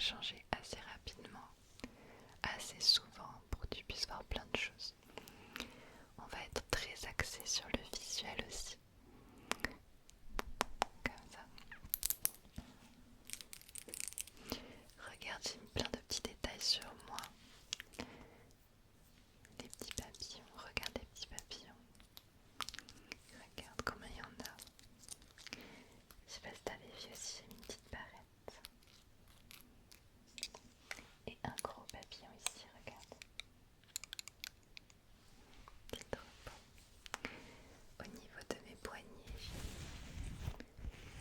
changer assez rapidement, assez souvent pour que tu puisses voir plein de choses. On va être très axé sur le visuel aussi, comme ça. Regarde, j'ai mis plein de petits détails sur moi. Des petits papillons, regarde les petits papillons. Regarde combien il y en a. Je sais pas si t'avais vu aussi, j'ai mis une petite barrette. Et un gros papillon ici, regarde. C'est trop beau. Au niveau de mes poignets, j'ai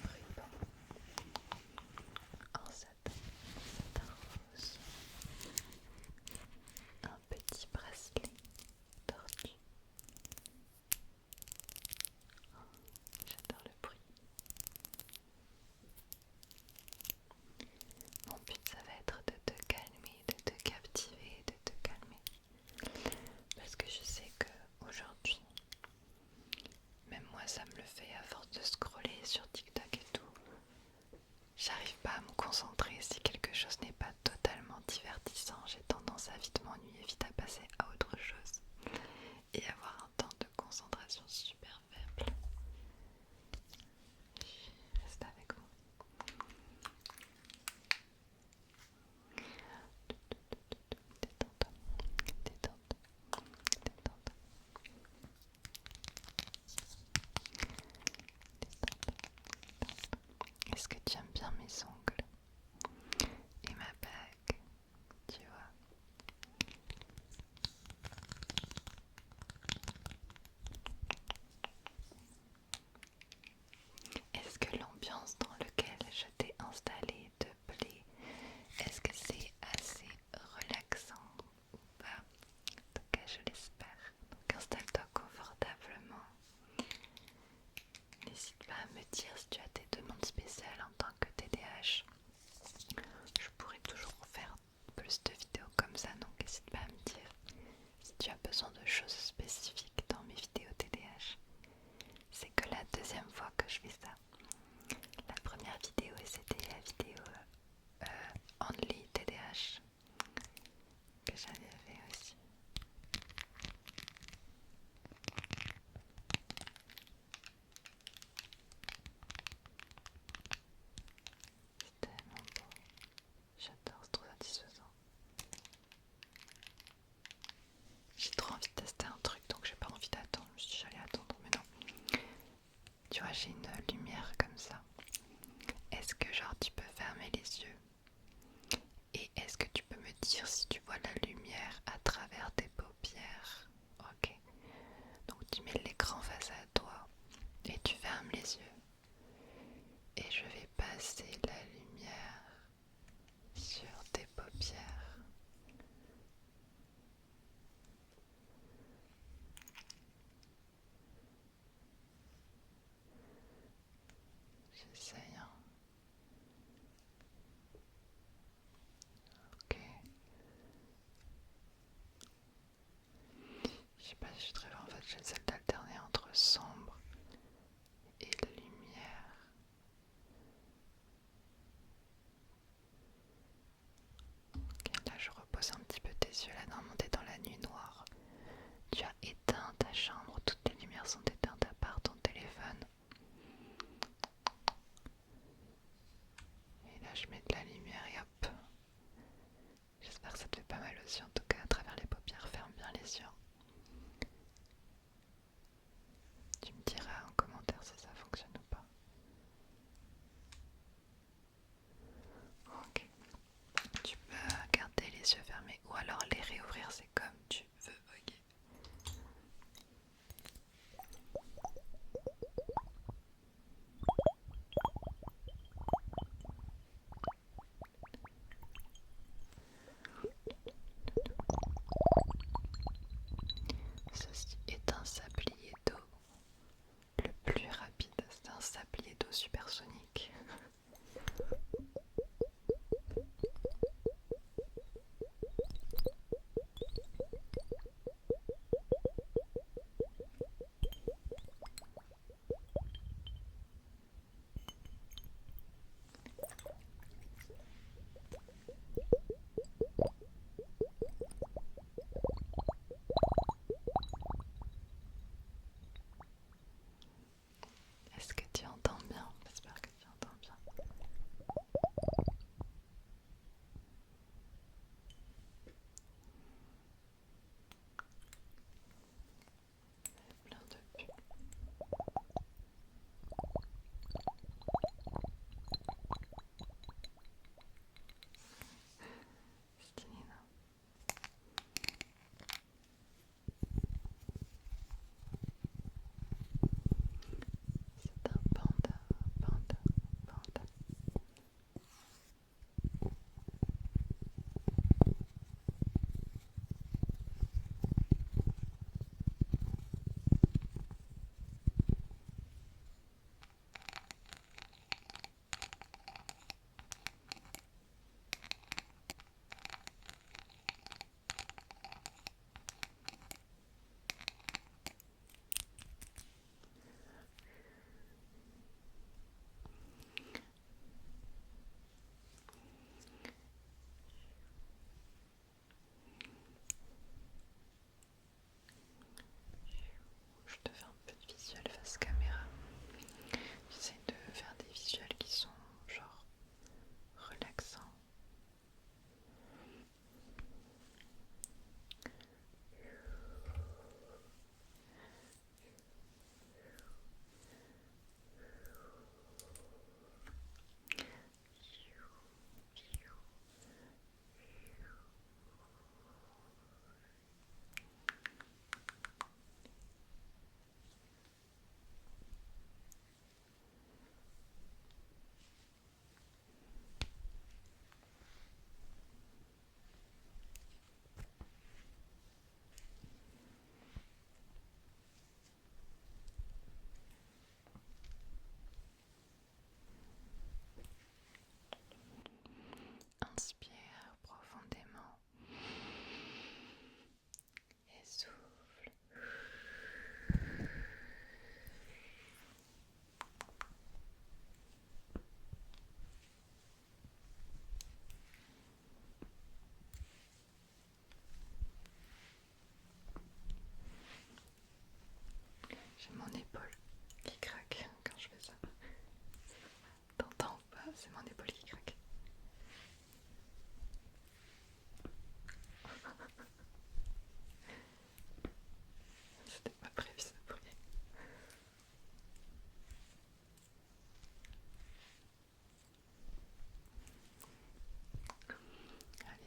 un ruban en satin rose. Un petit bracelet tordu. J'adore le bruit. Mon but ça va être de te calmer, de te captiver, de te calmer. Parce que je sais que aujourd'hui, même moi ça me le fait à force de scroller sur TikTok et tout. J'arrive pas à me concentrer si quelque chose n'est pas totalement divertissant. J'ai tendance à vite m'ennuyer, vite à passer à autre chose et avoir un temps de concentration super faible. Reste avec moi. Détente, détente, détente. Est-ce que tu aimes bien mes ongles et ma bague, tu vois? Est-ce que l'ambiance dans laquelle je t'ai installée te plaît? Est-ce que c'est assez relaxant ou pas? En tout cas, je l'espère. Donc installe-toi confortablement. N'hésite pas à me dire si tu as des demandes spéciales en tant que TDAH. Je pourrais toujours faire plus de vidéos comme ça, donc n'hésite pas à me dire si tu as besoin de choses spécifiques dans mes vidéos TDAH. C'est que la deuxième fois que je fais ça. La première vidéo, c'était la vidéo Only TDAH que j'avais fait aussi. C'est tellement beau. J'adore, c'est trop satisfaisant. J'ai trop envie de tester un truc, donc j'ai pas envie d'attendre. Je me suis dit j'allais attendre, mais non. Tu vois, j'ai une lumière comme ça. Est-ce que genre tu peux fermer les yeux? Et est-ce que tu peux me dire si tu vois la lumière à travers tes paupières? Ok. Donc tu mets l'écran face à toi et tu fermes les yeux. Et je vais passer la lumière sur tes paupières. J'essaye, hein. Ok. Je sais pas si je travaille, en fait j'essaie d'alterner entre sombre et lumière. Ok, là je repose un petit peu tes yeux. Là normalement t'es dans la nuit noire. Tu as éteint ta chambre, toutes les lumières sont éteintes à part ton téléphone.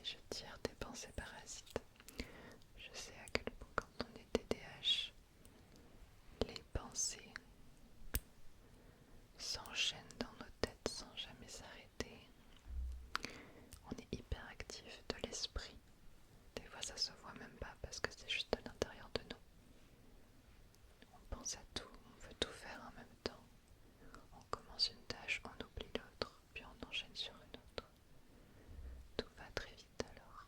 je tire tes pensées parasites. Je sais à quel point quand on est TDAH, les pensées s'enchaînent dans nos têtes sans jamais s'arrêter. On est hyper actif de l'esprit. Des fois ça se voit même pas parce que c'est juste à l'intérieur de nous. On pense à tout, on veut tout faire en même temps. On commence une tâche, on oublie l'autre, puis on enchaîne sur une autre. Tout va très vite alors.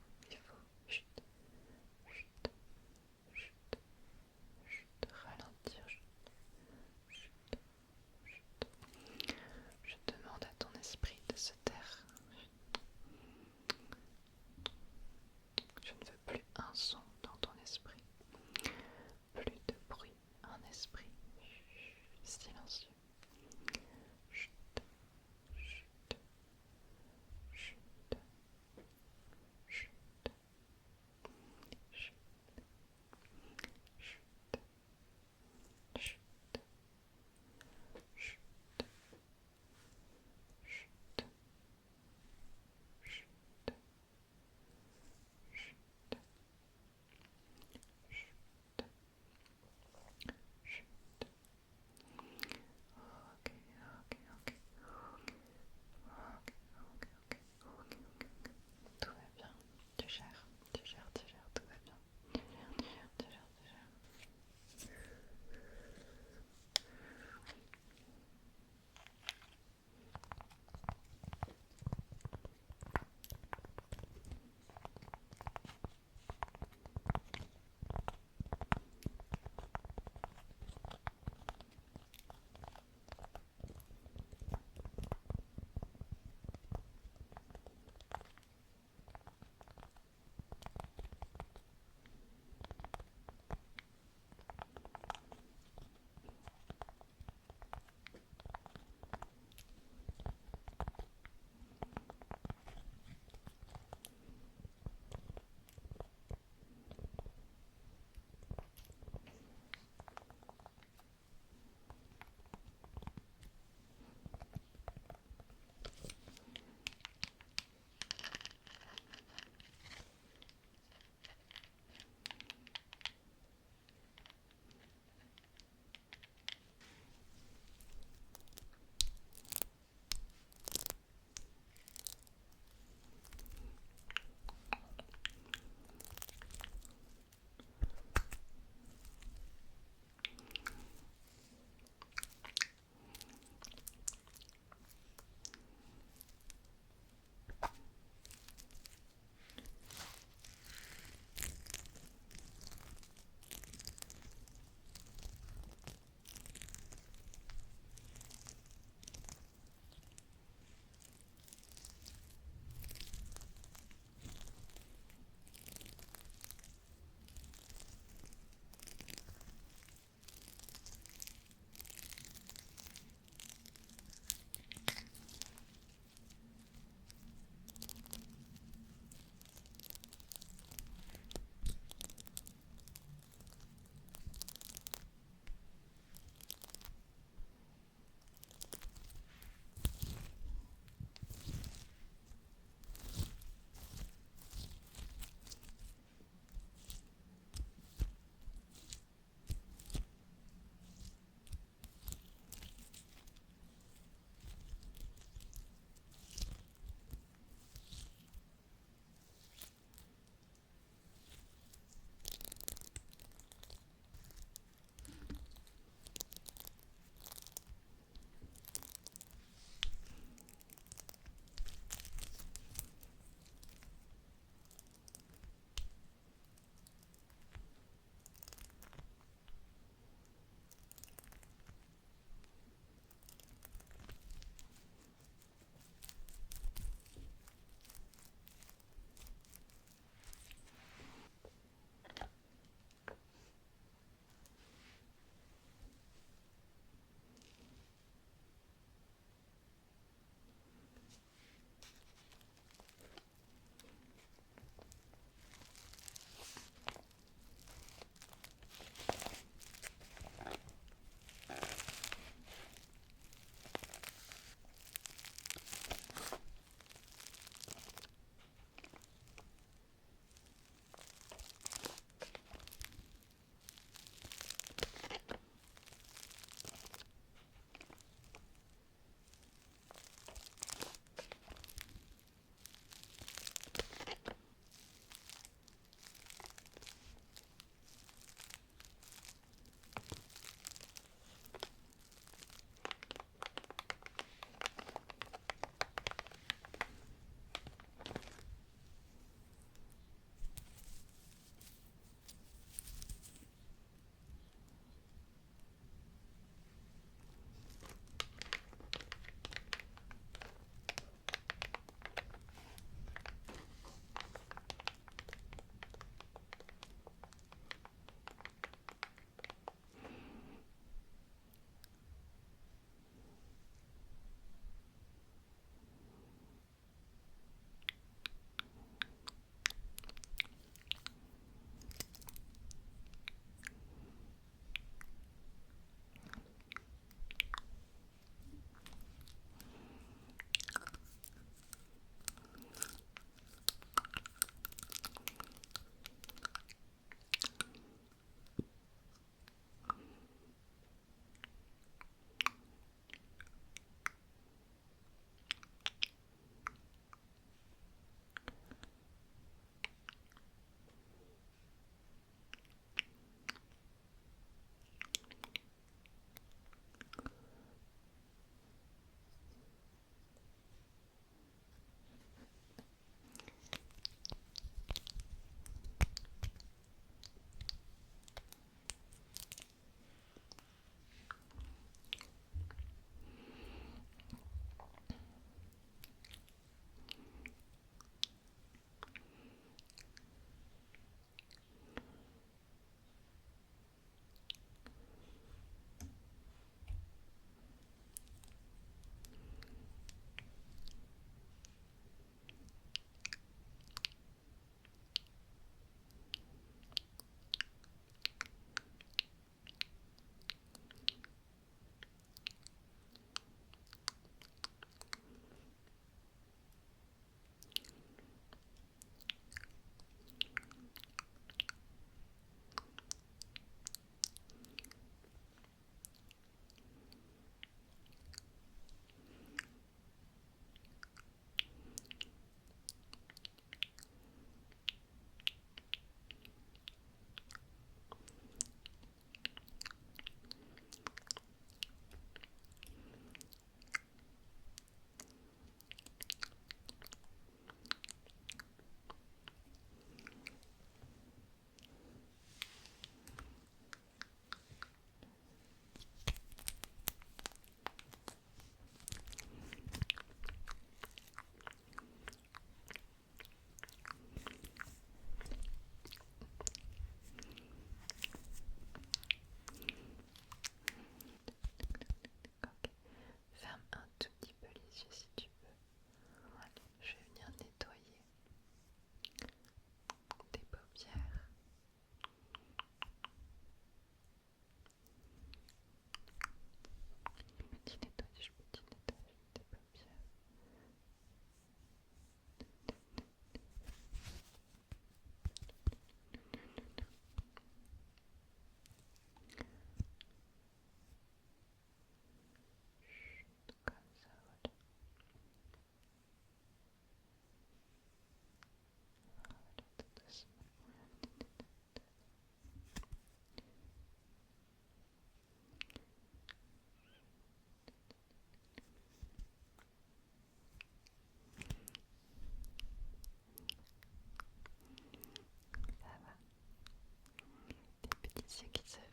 yeux qui se